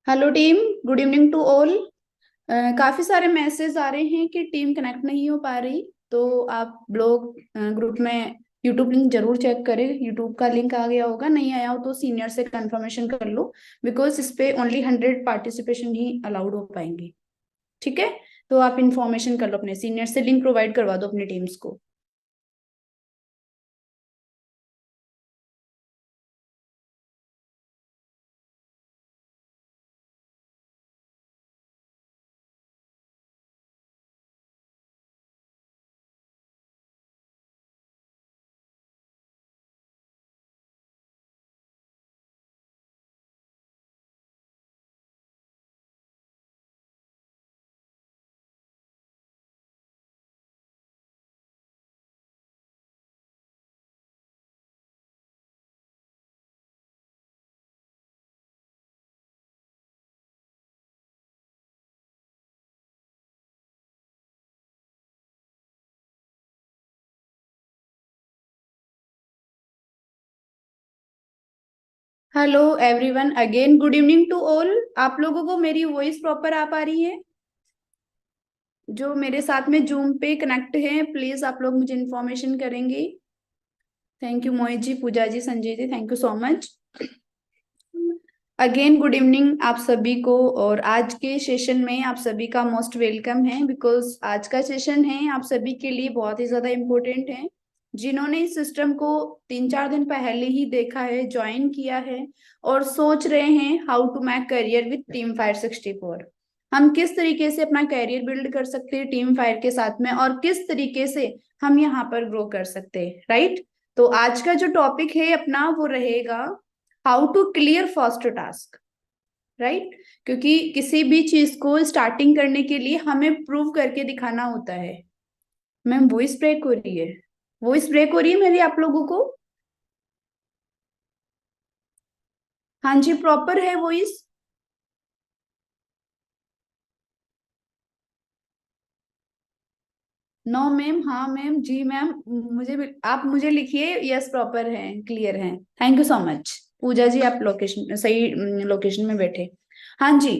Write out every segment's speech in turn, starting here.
Hello team. Good evening to all. काफी सारे message आ रहे हैं कि टीम कनेक्ट नहीं हो पा रही। तो आप लोग ग्रुप में यूट्यूब लिंक जरूर चेक करें। यूट्यूब का लिंक आ गया होगा, नहीं आया हो तो सीनियर से कंफर्मेशन कर लो। बिकॉज इस पे ओनली 100 पार्टिसिपेशन ही अलाउड हो पाएंगे। ठीक है। तो आप इंफॉर्मेशन कर लो, अपने सीनियर से लिंक प्रोवाइड करवा दो अपनी टीम्स को। Hello everyone, again good evening to all. आप लोगों को मेरी वॉइस प्रॉपर आ पा रही है? जो मेरे साथ में जूम पे कनेक्ट हैं, प्लीज आप लोग मुझे इन्फॉर्मेशन करेंगे। Thank you Mohit ji, Pooja ji, Sanjay ji, thank you so much. Again good evening आप सभी को। और आज के सेशन में आप सभी का मोस्ट वेलकम है, बिकॉज आज का सेशन है आप सभी के लिए बहुत ही ज्यादा इम्पोर्टेंट है। जिन्होंने इस सिस्टम को 3-4 दिन पहले ही देखा है, ज्वाइन किया है और सोच रहे हैं how to make career with team fire 64। हम किस तरीके से अपना करियर बिल्ड कर सकते हैं टीम फायर के साथ में, और किस तरीके से हम यहाँ पर ग्रो कर सकते हैं, राइट। तो आज का जो टॉपिक है अपना वो रहेगा how to clear first task, right. क्योंकि किसी भी चीज को स्टार्टिंग करने के लिए हमें प्रूव करके दिखाना होता है। मैम वॉइस ब्रेक हो रही है। वॉइस ब्रेक हो रही है मेरी आप लोगों को? हाँ जी, प्रॉपर है वॉइस। नो मैम, हाँ मैम, जी मैम। आप मुझे लिखिए, यस प्रॉपर है, क्लियर है। Thank you so much. Pooja ji आप लोकेशन सही लोकेशन में बैठे। हाँ जी।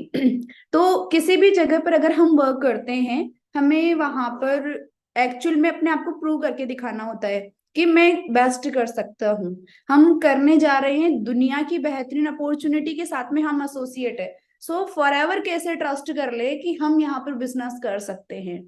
तो किसी भी जगह पर अगर हम वर्क करते हैं, हमें वहां पर एक्चुअल में अपने आप को प्रूव करके दिखाना होता है कि मैं बेस्ट कर सकता हूँ। हम करने जा रहे हैं दुनिया की बेहतरीन अपॉर्चुनिटी के साथ में, हम एसोसिएट है। सो फॉर एवर कैसे ट्रस्ट कर ले कि हम यहाँ पर बिजनेस कर सकते हैं?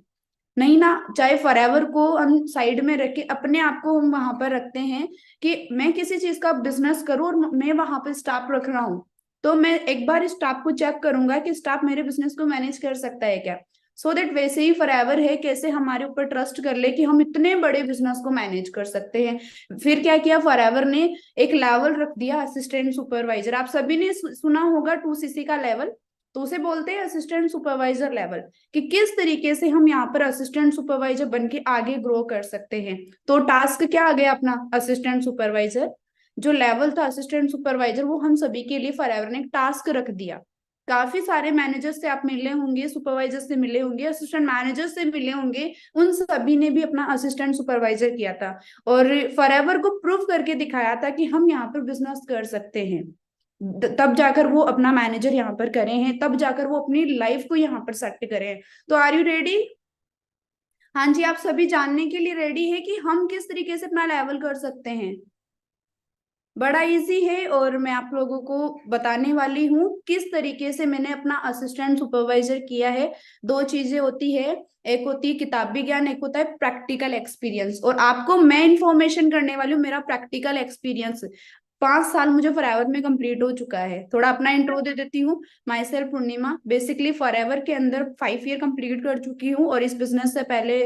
नहीं ना। चाहे फॉरएवर को हम साइड में रख के अपने आप को हम वहां पर रखते हैं कि मैं किसी चीज का बिजनेस करूं और मैं वहां पर स्टाफ रख रहा हूं, तो मैं एक बार स्टाफ को चेक करूंगा कि स्टाफ मेरे बिजनेस को मैनेज कर सकता है क्या। सो दैट वैसे ही फॉरएवर है, कैसे हमारे ऊपर ट्रस्ट कर ले कि हम इतने बड़े बिजनेस को मैनेज कर सकते हैं। फिर क्या किया फॉरएवर ने? एक लेवल रख दिया, असिस्टेंट सुपरवाइजर। आप सभी ने सुना होगा 2 CC का लेवल। तो उसे बोलते हैं असिस्टेंट सुपरवाइजर लेवल। कि किस तरीके से हम यहाँ पर असिस्टेंट सुपरवाइजर बन के आगे ग्रो कर सकते हैं। तो टास्क क्या आ गया अपना, असिस्टेंट सुपरवाइजर। जो लेवल था असिस्टेंट सुपरवाइजर, वो हम सभी के लिए फॉरएवर ने एक टास्क रख दिया। काफी सारे मैनेजर से आप मिले होंगे, सुपरवाइजर से मिले होंगे, असिस्टेंट मैनेजर से मिले होंगे। उन सभी ने भी अपना असिस्टेंट सुपरवाइजर किया था और फॉरएवर को प्रूव करके दिखाया था कि हम यहाँ पर बिजनेस कर सकते हैं। तब जाकर वो अपना मैनेजर यहाँ पर करे हैं, तब जाकर वो अपनी लाइफ को यहाँ पर सेट करे हैं। तो आर यू रेडी? हाँ जी, आप सभी जानने के लिए रेडी है कि हम किस तरीके से अपना लेवल कर सकते हैं? बड़ा इजी है और मैं आप लोगों को बताने वाली हूँ किस तरीके से मैंने अपना असिस्टेंट सुपरवाइजर किया है। दो चीजें होती है, एक होती है किताबी ज्ञान, एक होता है प्रैक्टिकल एक्सपीरियंस। और आपको मैं इंफॉर्मेशन करने वाली हूँ मेरा प्रैक्टिकल एक्सपीरियंस। 5 साल मुझे फॉरएवर में कंप्लीट हो चुका है। थोड़ा अपना इंट्रो दे देती हूँ। My self Purnima, basically forever के अंदर 5 ईयर कंप्लीट कर चुकी हूँ। और इस बिजनेस से पहले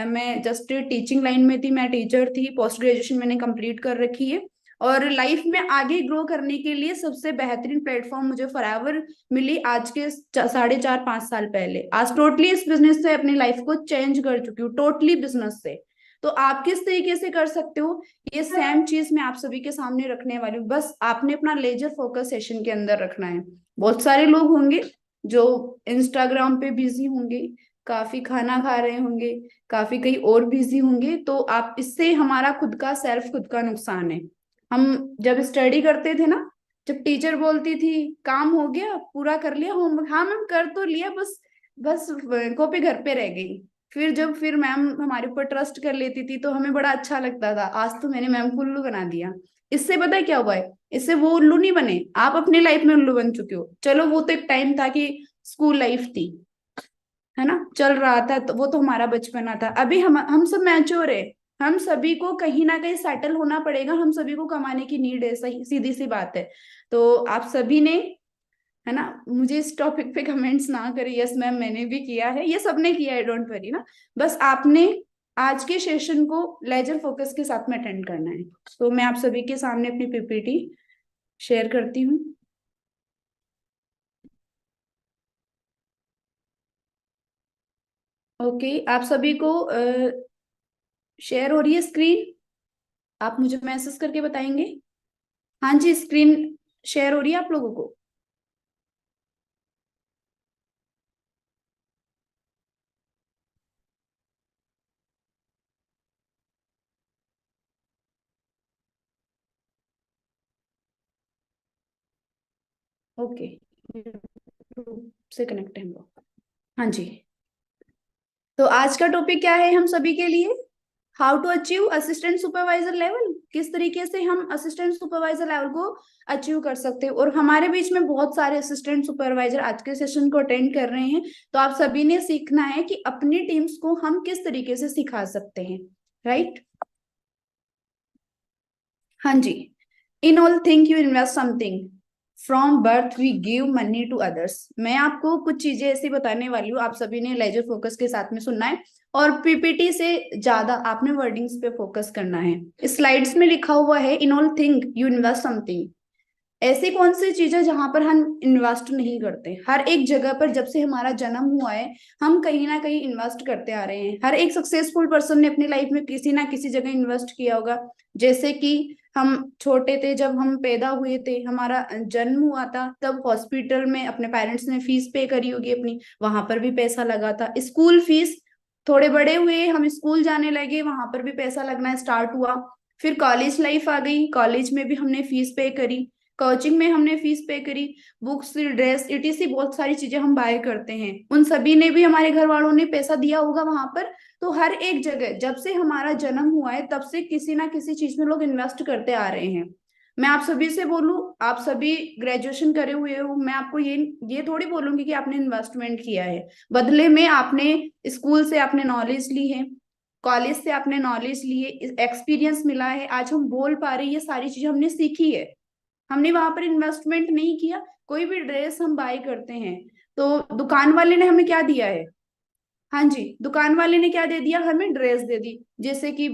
मैं जस्ट टीचिंग लाइन में थी, मैं टीचर थी। पोस्ट ग्रेजुएशन मैंने कंप्लीट कर रखी है। और लाइफ में आगे ग्रो करने के लिए सबसे बेहतरीन प्लेटफॉर्म मुझे फॉरएवर मिली आज के 4.5-5 साल पहले। आज टोटली इस बिजनेस से अपनी लाइफ को चेंज कर चुकी हूँ, टोटली बिजनेस से। तो आप किस तरीके से कर सकते हो, ये सेम चीज मैं आप सभी के सामने रखने वाली हूँ। बस आपने अपना लेजर फोकस सेशन के अंदर रखना है। बहुत सारे लोग होंगे जो इंस्टाग्राम पे बिजी होंगे, काफी खाना खा रहे होंगे, काफी कहीं और बिजी होंगे। तो आप इससे हमारा खुद का सेल्फ, खुद का नुकसान है। हम जब स्टडी करते थे ना, जब टीचर बोलती थी काम हो गया, पूरा कर लिया होमवर्क, हाँ मैम कर तो लिया, बस बस कॉपी घर पे रह गई। फिर मैम हमारे ऊपर ट्रस्ट कर लेती थी तो हमें बड़ा अच्छा लगता था, आज तो मैंने मैम को उल्लू बना दिया। इससे पता है क्या हुआ है, इससे वो उल्लू नहीं बने, आप अपनी लाइफ में उल्लू बन चुके हो। चलो वो तो एक टाइम था कि स्कूल लाइफ थी, है ना, चल रहा था, तो वो तो हमारा बचपना था। अभी हम सब मैच्योर है, हम सभी को कहीं ना कहीं सेटल होना पड़ेगा, हम सभी को कमाने की नीड है, सही सीधी सी बात है। तो आप सभी ने, है ना, मुझे इस टॉपिक पे कमेंट्स ना करें, यस मैम मैंने भी किया है, ये सबने किया है, डोंट वरी ना। बस आपने आज के सेशन को लेजर फोकस के साथ में अटेंड करना है। तो मैं आप सभी के सामने अपनी पीपीटी शेयर करती हूँ। ओके, आप सभी को शेयर हो रही है स्क्रीन? आप मुझे मैसेज करके बताएंगे। हाँ जी, स्क्रीन शेयर हो रही है आप लोगों को? ओके, से कनेक्ट है हम लोग। हाँ जी, तो आज का टॉपिक क्या है हम सभी के लिए? How to achieve assistant supervisor level, किस तरीके से हम असिस्टेंट सुपरवाइजर लेवल को अचीव कर सकते हैं। और हमारे बीच में बहुत सारे असिस्टेंट सुपरवाइजर आज के सेशन को अटेंड कर रहे हैं, तो आप सभी ने सीखना है कि अपनी टीम्स को हम किस तरीके से सिखा सकते हैं, राइट? हाँ जी। In all think you invest something, from birth we give money to others. मैं आपको कुछ चीजें ऐसी बताने वाली हूँ, आप सभी ने लेजर फोकस के साथ में सुनना है, और पीपीटी से ज्यादा आपने वर्डिंग्स पे फोकस करना है। स्लाइड्स में लिखा हुआ है इन all think you invest something. ऐसी कौन सी चीजें जहां पर हम इन्वेस्ट नहीं करते? हर एक जगह पर जब से हमारा जन्म हुआ है हम कहीं ना कहीं इन्वेस्ट करते आ रहे हैं। हर एक सक्सेसफुल पर्सन ने अपनी लाइफ में किसी ना किसी जगह इन्वेस्ट किया होगा। जैसे कि हम छोटे थे, जब हम पैदा हुए थे, हमारा जन्म हुआ था, तब हॉस्पिटल में अपने पेरेंट्स ने फीस पे करी होगी अपनी, वहां पर भी पैसा लगा था। स्कूल फीस, थोड़े बड़े हुए हम स्कूल जाने लगे, वहां पर भी पैसा लगना स्टार्ट हुआ। फिर कॉलेज लाइफ आ गई, कॉलेज में भी हमने फीस पे करी, कोचिंग में हमने फीस पे करी, बुक्स, ड्रेस, इटीसी बहुत सारी चीजें हम बाय करते हैं, उन सभी ने भी हमारे घर वालों ने पैसा दिया होगा वहां पर। तो हर एक जगह जब से हमारा जन्म हुआ है तब से किसी ना किसी चीज में लोग इन्वेस्ट करते आ रहे हैं। मैं आप सभी से बोलूं, आप सभी ग्रेजुएशन करे हुए हो, मैं आपको ये थोड़ी बोलूंगी कि आपने इन्वेस्टमेंट किया है। बदले में आपने स्कूल से आपने नॉलेज ली है, कॉलेज से आपने नॉलेज ली है, एक्सपीरियंस मिला है, आज हम बोल पा रहे हैं, ये सारी चीजें हमने सीखी है। हमने वहां पर इन्वेस्टमेंट नहीं किया। कोई भी ड्रेस हम बाय करते हैं तो दुकान वाले ने हमें क्या दिया है? हाँ जी, दुकान वाले ने क्या दे दिया? हमें ड्रेस दे दी। जैसे कि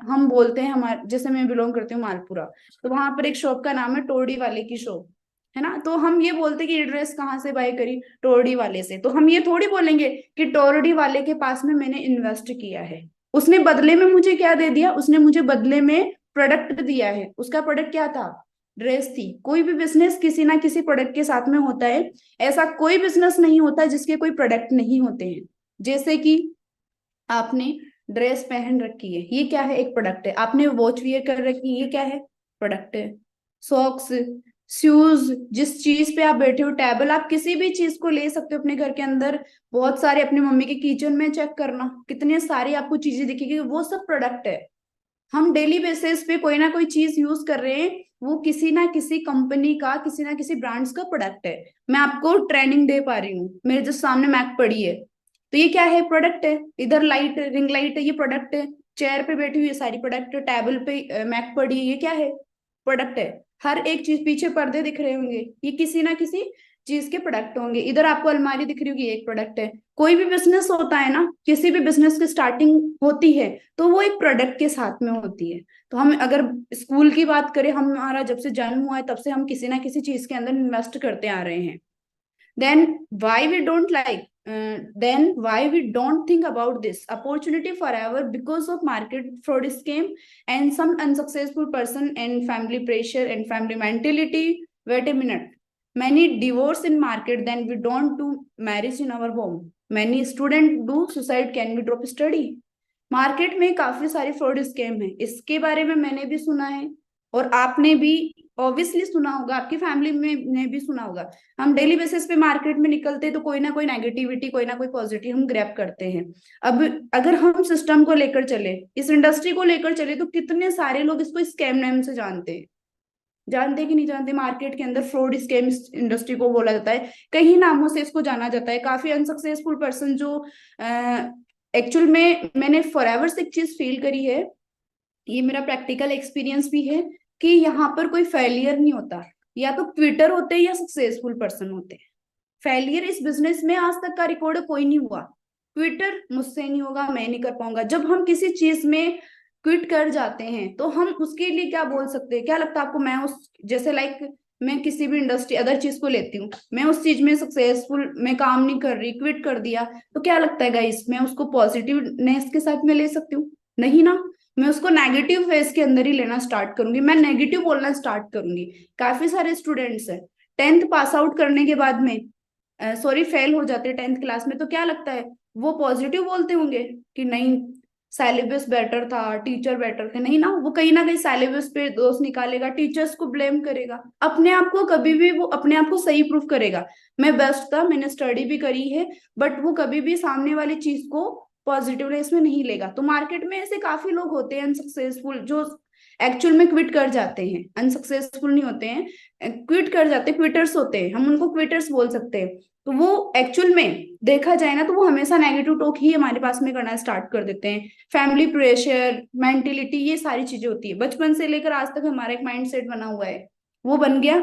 हम बोलते हैं, हमारे जैसे मैं बिलोंग करती हूँ मालपुरा, तो वहां पर एक शॉप का नाम है टोडी वाले की शॉप, है ना। तो हम ये बोलते हैं कि ये ड्रेस कहाँ से बाय करी? टोरडी वाले से। तो हम ये थोड़ी बोलेंगे कि टोरडी वाले के पास में मैंने इन्वेस्ट किया है। उसने बदले में मुझे क्या दे दिया? उसने मुझे बदले में प्रोडक्ट दिया है। उसका प्रोडक्ट क्या था? ड्रेस थी। कोई भी बिजनेस किसी ना किसी प्रोडक्ट के साथ में होता है। ऐसा कोई बिजनेस नहीं होता जिसके कोई प्रोडक्ट नहीं होते हैं। जैसे कि आपने ड्रेस पहन रखी है, ये क्या है? एक प्रोडक्ट है। आपने वॉच वियर कर रखी है, ये क्या है? प्रोडक्ट है। सॉक्स, शूज, जिस चीज पे आप बैठे हो, टेबल, आप किसी भी चीज को ले सकते हो अपने घर के अंदर। बहुत सारे अपनी मम्मी के किचन में चेक करना, कितने सारी आपको चीजें दिखेगी, वो सब प्रोडक्ट है। हम डेली बेसिस पे कोई ना कोई चीज यूज कर रहे हैं, वो किसी ना किसी कंपनी का, किसी ना किसी ब्रांड्स का प्रोडक्ट है। मैं आपको ट्रेनिंग दे पा रही हूँ, मेरे जो सामने मैक पड़ी है, तो ये क्या है? प्रोडक्ट है। इधर लाइट, रिंग लाइट है, ये प्रोडक्ट है। चेयर पे बैठी हुई है, सारी प्रोडक्ट है। टेबल पे मैक पड़ी है, ये क्या है? प्रोडक्ट है। हर एक चीज, पीछे पर्दे दिख रहे होंगे, ये किसी ना किसी चीज के प्रोडक्ट होंगे। इधर आपको अलमारी दिख रही होगी, एक प्रोडक्ट है। कोई भी बिजनेस होता है ना, किसी भी बिजनेस की स्टार्टिंग होती है तो वो एक प्रोडक्ट के साथ में होती है। तो हम अगर स्कूल की बात करें, हमारा जब से जन्म हुआ है तब से हम किसी ना किसी चीज के अंदर इन्वेस्ट करते आ रहे हैं। then why we don't like then why we don't think about this opportunity forever? Because of market fraud scam and some unsuccessful person and family pressure and family mentality. Wait a minute, many divorce in market, then we don't do marriage in our home, many student do suicide, can we drop study? Market में काफी सारे fraud scam है, इसके बारे में मैंने भी सुना है। और आपने भी ऑब्वियसली सुना होगा, आपकी फैमिली में ने भी सुना होगा। हम डेली बेसिस पे मार्केट में निकलते तो कोई ना कोई नेगेटिविटी, कोई ना कोई पॉजिटिव हम ग्रैब करते हैं। अब अगर हम सिस्टम को लेकर चले, इस इंडस्ट्री को लेकर चले, तो कितने सारे लोग इसको स्कैम नाम से जानते हैं। जानते कि नहीं जानते, मार्केट के अंदर फ्रॉड स्कैम इंडस्ट्री को बोला जाता है, कई नामों से इसको जाना जाता है। काफी अनसक्सेसफुल पर्सन जो एक्चुअल में, मैंने फॉरएवर से एक चीज फील करी है, ये मेरा प्रैक्टिकल एक्सपीरियंस भी है, कि यहाँ पर कोई फेलियर नहीं होता, या तो क्विटर होते हैं या सक्सेसफुल पर्सन होते हैं। फेलियर इस बिजनेस में आज तक का रिकॉर्ड कोई नहीं हुआ। क्विटर मुझसे नहीं होगा, मैं नहीं कर पाऊंगा। जब हम किसी चीज में क्विट कर जाते हैं तो हम उसके लिए क्या बोल सकते हैं? क्या लगता है आपको? मैं उस जैसे लाइक, मैं किसी भी इंडस्ट्री अदर चीज को लेती हूँ, मैं उस चीज में सक्सेसफुल, मैं काम नहीं कर रही, क्विट कर दिया, तो क्या लगता है गाइस, मैं उसको पॉजिटिवनेस के साथ में ले सकती हूँ? नहीं ना। मैं उसको नेगेटिव फेज के अंदर ही लेना स्टार्ट करूंगी, मैं नेगेटिव बोलना स्टार्ट करूंगी। काफी सारे स्टूडेंट्स हैं, 10th पास आउट करने के बाद में, सॉरी फेल हो जाते हैं 10th क्लास में, तो क्या लगता है वो पॉजिटिव बोलते होंगे कि नहीं, सिलेबस बेटर था, टीचर बेटर थे? नहीं ना, वो कहीं ना कहीं सिलेबस पे दोष निकालेगा, टीचर्स को ब्लेम करेगा, अपने आप को कभी भी वो अपने आप को सही प्रूफ करेगा, मैं बेस्ट था, मैंने स्टडी भी करी है। बट वो कभी भी सामने वाली चीज को पॉजिटिवनेस में नहीं लेगा। तो मार्केट में ऐसे काफी लोग होते हैं अनसक्सेसफुल, जो एक्चुअल में क्विट कर जाते हैं, अनसक्सेसफुल नहीं होते हैं, क्विट कर जाते हैं, क्विटर्स होते हैं, हम उनको क्विटर्स बोल सकते हैं। तो वो एक्चुअल में देखा जाए ना, तो वो हमेशा नेगेटिव टॉक ही हमारे पास में करना स्टार्ट कर देते हैं। फैमिली प्रेशर, मेंटेलिटी, ये सारी चीजें होती है। बचपन से लेकर आज तक हमारा एक माइंड सेट बना हुआ है, वो बन गया।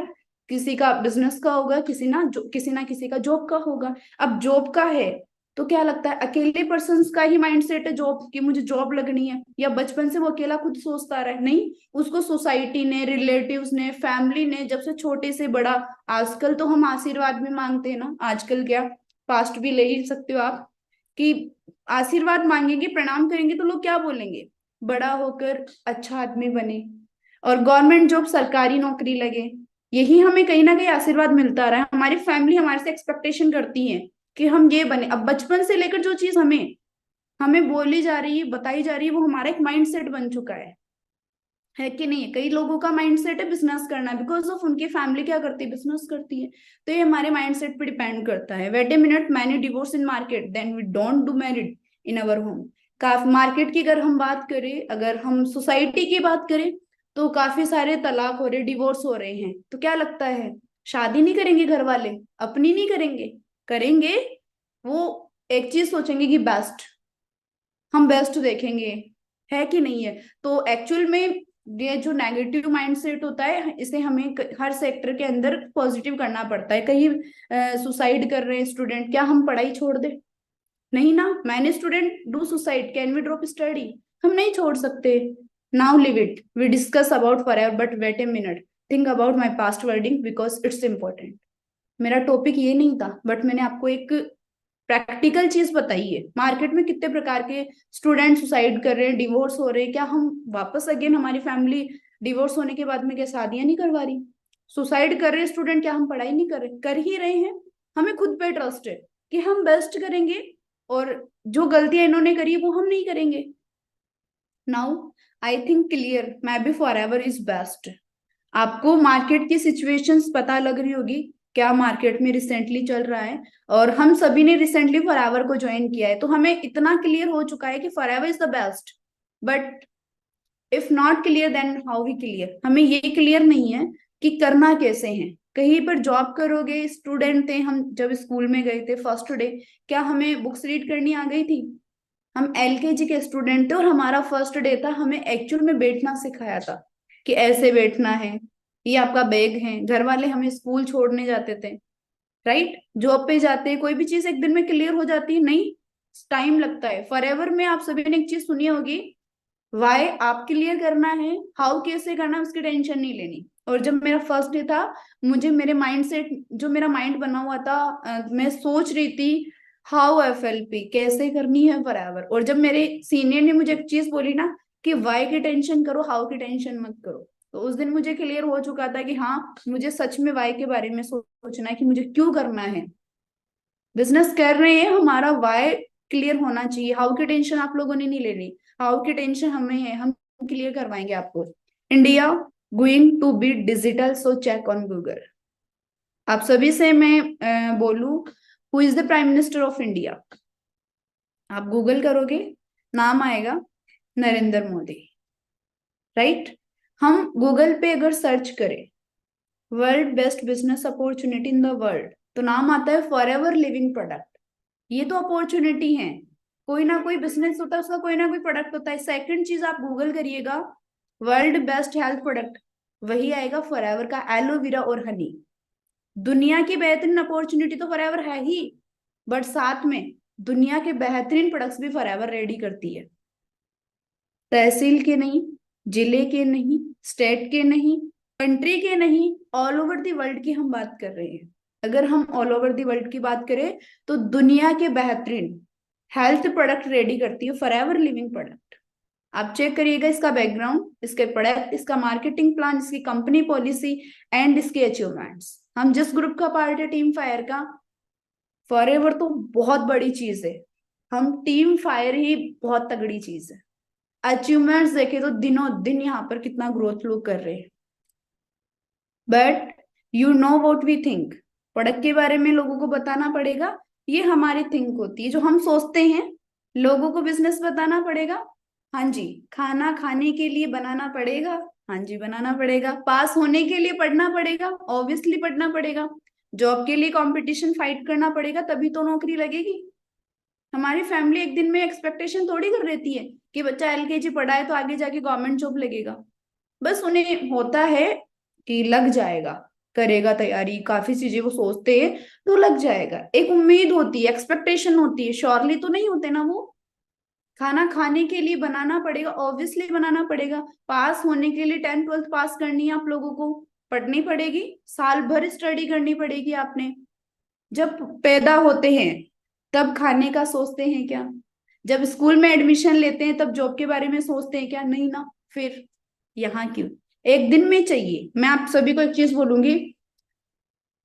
किसी का बिजनेस का होगा, किसी ना किसी का जॉब का होगा। अब जॉब का है तो क्या लगता है, अकेले पर्सन का ही माइंड सेट है जॉब की, मुझे जॉब लगनी है, या बचपन से वो अकेला खुद सोचता रहा है? नहीं, उसको सोसाइटी ने, रिलेटिव्स ने, फैमिली ने, जब से छोटे से बड़ा, आजकल तो हम आशीर्वाद भी मांगते हैं ना, आजकल क्या, पास्ट भी ले ही सकते हो आप, कि आशीर्वाद मांगेंगे, प्रणाम करेंगे तो लोग क्या बोलेंगे, बड़ा होकर अच्छा आदमी बने, और गवर्नमेंट जॉब, सरकारी नौकरी लगे। यही हमें कहीं ना कहीं आशीर्वाद मिलता रहा है। हमारी फैमिली हमारे से एक्सपेक्टेशन करती है कि हम ये बने। अब बचपन से लेकर जो चीज हमें हमें बोली जा रही है, बताई जा रही है, वो हमारा एक माइंड सेट बन चुका है कि नहीं है? कई लोगों का माइंड सेट है बिजनेस करना, बिकॉज ऑफ उनकी फैमिली क्या करती है, बिजनेस करती है। तो ये हमारे माइंड सेट पे डिपेंड करता है। Wait a minute, many divorce in market, then we don't do married in our home. काफी मार्केट की अगर हम बात करें, अगर हम सोसाइटी की बात करें, तो काफी सारे तलाक हो रहे, डिवोर्स हो रहे हैं। तो क्या लगता है, शादी नहीं करेंगे घर वाले? अपनी नहीं करेंगे? करेंगे। वो एक चीज सोचेंगे कि बेस्ट, हम बेस्ट देखेंगे, है कि नहीं है? तो एक्चुअल में ये जो नेगेटिव माइंडसेट होता है, इसे हमें हर सेक्टर के अंदर पॉजिटिव करना पड़ता है। कहीं सुसाइड कर रहे हैं स्टूडेंट, क्या हम पढ़ाई छोड़ दे? नहीं ना। मैंने student do suicide, can we drop study? हम नहीं छोड़ सकते। Now live it, we discuss about for ever, but wait a minute, think about my past wording, because it's important. मेरा टॉपिक ये नहीं था, बट मैंने आपको एक प्रैक्टिकल चीज बताइए। मार्केट में कितने प्रकार के स्टूडेंट सुसाइड कर रहे हैं, डिवोर्स हो रहे हैं, क्या हम वापस अगेन हमारी फैमिली डिवोर्स होने के बाद में क्या शादियां नहीं करवा रही? सुसाइड कर रहे हैं स्टूडेंट, क्या हम पढ़ाई नहीं कर रहे? कर ही रहे हैं। हमें खुद पे ट्रस्ट है कि हम बेस्ट करेंगे, और जो गलतियां इन्होंने करी वो हम नहीं करेंगे। नाउ आई थिंक क्लियर, मैं भी फॉर एवर इज बेस्ट। आपको मार्केट की सिचुएशंस पता लग रही होगी, क्या मार्केट में रिसेंटली चल रहा है। और हम सभी ने रिसेंटली फॉरएवर को ज्वाइन किया है, तो हमें इतना क्लियर हो चुका है कि forever is the best. But if not clear, then how we clear? हमें ये क्लियर नहीं है कि करना कैसे है। कहीं पर जॉब करोगे, स्टूडेंट थे हम, जब स्कूल में गए थे फर्स्ट डे, क्या हमें बुक्स रीड करनी आ गई थी? हम एलकेजी के स्टूडेंट थे और हमारा फर्स्ट डे था, हमें एक्चुअल में बैठना सिखाया था कि ऐसे बैठना है, ये आपका बैग है। घर वाले हमें स्कूल छोड़ने जाते थे, राइट? जॉब पे जाते हैं, कोई भी चीज एक दिन में क्लियर हो जाती है? नहीं, टाइम लगता है। फॉरएवर में आप सभी ने एक चीज सुनी होगी, वाई आप क्लियर करना है, हाउ कैसे करना है उसकी टेंशन नहीं लेनी। और जब मेरा फर्स्ट डे था, मुझे मेरे माइंड सेट, जो मेरा माइंड बना हुआ था, मैं सोच रही थी हाउ एफएलपी कैसे करनी है फॉरएवर। और जब मेरे सीनियर ने मुझे एक चीज बोली ना कि वाई की टेंशन करो, हाउ की टेंशन मत करो, तो उस दिन मुझे क्लियर हो चुका था कि हाँ, मुझे सच में वाई के बारे में सोचना है कि मुझे क्यों करना है। बिजनेस कर रहे हैं, हमारा वाई क्लियर होना चाहिए। हाउ की टेंशन आप लोगों ने नहीं लेनी, हाउ की टेंशन हमें है, हम क्लियर करवाएंगे आपको। India going to be digital, so check on Google. आप सभी से मैं बोलूं, who is the prime minister of India? आप गूगल करोगे, नाम आएगा नरेंद्र मोदी, राइट। हम गूगल पे अगर सर्च करें world best business opportunity in the world, तो नाम आता है फॉर एवर लिविंग प्रोडक्ट। ये तो अपॉर्चुनिटी है, कोई ना कोई बिजनेस होता है, उसका कोई ना कोई प्रोडक्ट होता है। सेकंड चीज आप गूगल करिएगा, वर्ल्ड बेस्ट हेल्थ प्रोडक्ट, वही आएगा फॉर एवर का एलोवेरा और हनी। दुनिया की बेहतरीन अपॉर्चुनिटी तो फॉर एवर है ही, बट साथ में दुनिया के बेहतरीन प्रोडक्ट्स भी फॉर एवर रेडी करती है। तहसील के नहीं, जिले के नहीं, स्टेट के नहीं, कंट्री के नहीं, ऑल ओवर दी वर्ल्ड की हम बात कर रहे हैं। अगर हम ऑल ओवर दी वर्ल्ड की बात करें तो दुनिया के बेहतरीन हेल्थ प्रोडक्ट रेडी करती है फॉर एवर लिविंग प्रोडक्ट। आप चेक करिएगा इसका बैकग्राउंड, इसके प्रोडक्ट, इसका मार्केटिंग प्लान, इसकी कंपनी पॉलिसी एंड इसके अचीवमेंट्स। हम जिस ग्रुप का पार्ट है टीम फायर का, फॉर एवर तो बहुत बड़ी चीज है, हम टीम फायर ही बहुत तगड़ी चीज है। अचीवमेंट्स देखे तो दिनों दिन यहाँ पर कितना ग्रोथ लोग कर रहे हैं। But you know what we think, product के बारे में लोगों को बताना पड़ेगा, ये हमारी थिंक होती है जो हम सोचते हैं। लोगों को बिजनेस बताना पड़ेगा, हाँ जी। खाना खाने के लिए बनाना पड़ेगा, हाँ जी बनाना पड़ेगा। पास होने के लिए पढ़ना पड़ेगा, ऑब्वियसली पढ़ना पड़ेगा। जॉब के लिए कंपटीशन फाइट करना पड़ेगा, तभी तो नौकरी लगेगी। हमारी फैमिली एक दिन में एक्सपेक्टेशन थोड़ी कर देती है कि बच्चा एलकेजी पढ़ा है तो आगे जाके गवर्नमेंट जॉब लगेगा। बस उन्हें होता है कि लग जाएगा, करेगा तैयारी, काफी चीजें वो सोचते हैं तो लग जाएगा। एक उम्मीद होती है, एक्सपेक्टेशन होती है, श्योरली तो नहीं होते ना वो। खाना खाने के लिए बनाना पड़ेगा, ऑब्वियसली बनाना पड़ेगा। पास होने के लिए 10th 12th पास करनी है आप लोगों को, पढ़नी पड़ेगी, साल भर स्टडी करनी पड़ेगी आपने। जब पैदा होते हैं तब खाने का सोचते हैं क्या? जब स्कूल में एडमिशन लेते हैं तब जॉब के बारे में सोचते हैं क्या? नहीं ना। फिर यहाँ क्यों? एक दिन में चाहिए। मैं आप सभी को एक चीज बोलूंगी,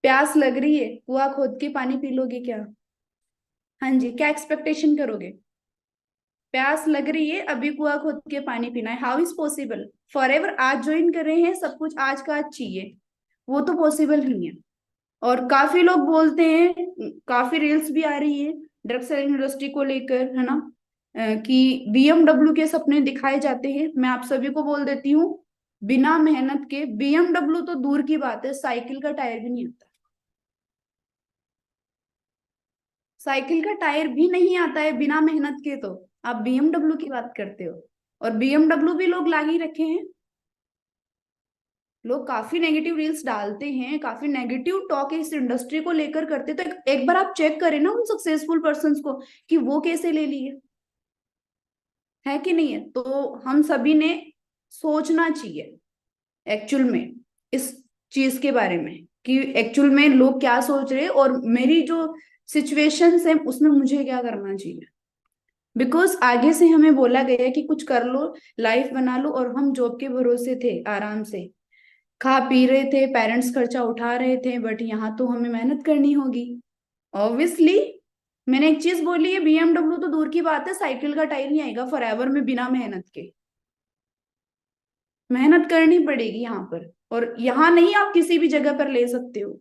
प्यास लग रही है, कुआं खोद के पानी पी लोगे क्या? हाँ जी, क्या एक्सपेक्टेशन करोगे? प्यास लग रही है, अभी कुआं खोद के पानी पीना है, how is possible? For ever आज ज्वाइन कर रहे हैं, सब कुछ आज का आज चाहिए, वो तो पॉसिबल नहीं है। और काफी लोग बोलते हैं, काफी रील्स भी आ रही है ड्रग सेलिंग इंडस्ट्री को लेकर, है ना, कि बीएमडब्ल्यू के सपने दिखाए जाते हैं। मैं आप सभी को बोल देती हूँ, बिना मेहनत के बीएमडब्ल्यू तो दूर की बात है, साइकिल का टायर भी नहीं आता। साइकिल का टायर भी नहीं आता है बिना मेहनत के, तो आप बीएमडब्ल्यू की बात करते हो। और बीएमडब्ल्यू भी लोग ला ही रखे हैं। लोग काफी नेगेटिव रील्स डालते हैं, काफी नेगेटिव टॉक इस इंडस्ट्री को लेकर करते, तो एक बार आप चेक करें ना उन सक्सेसफुल पर्संस को कि वो कैसे ले लिए, है कि नहीं है? तो हम सभी ने सोचना चाहिए एक्चुअल में इस चीज के बारे में, कि एक्चुअल में लोग क्या सोच रहे हैं और मेरी जो सिचुएशन है उसमें मुझे क्या करना चाहिए। बिकॉज आगे से हमें बोला गया है कि कुछ कर लो, लाइफ बना लो, और हम जॉब के भरोसे थे, आराम से खा पी रहे थे, पेरेंट्स खर्चा उठा रहे थे, बट यहाँ तो हमें मेहनत करनी होगी ऑब्वियसली। मैंने एक चीज बोली है, बीएमडब्ल्यू तो दूर की बात है, साइकिल का टायर नहीं आएगा फॉर एवर में बिना मेहनत के। मेहनत करनी पड़ेगी यहाँ पर, और यहाँ नहीं आप किसी भी जगह पर ले सकते हो।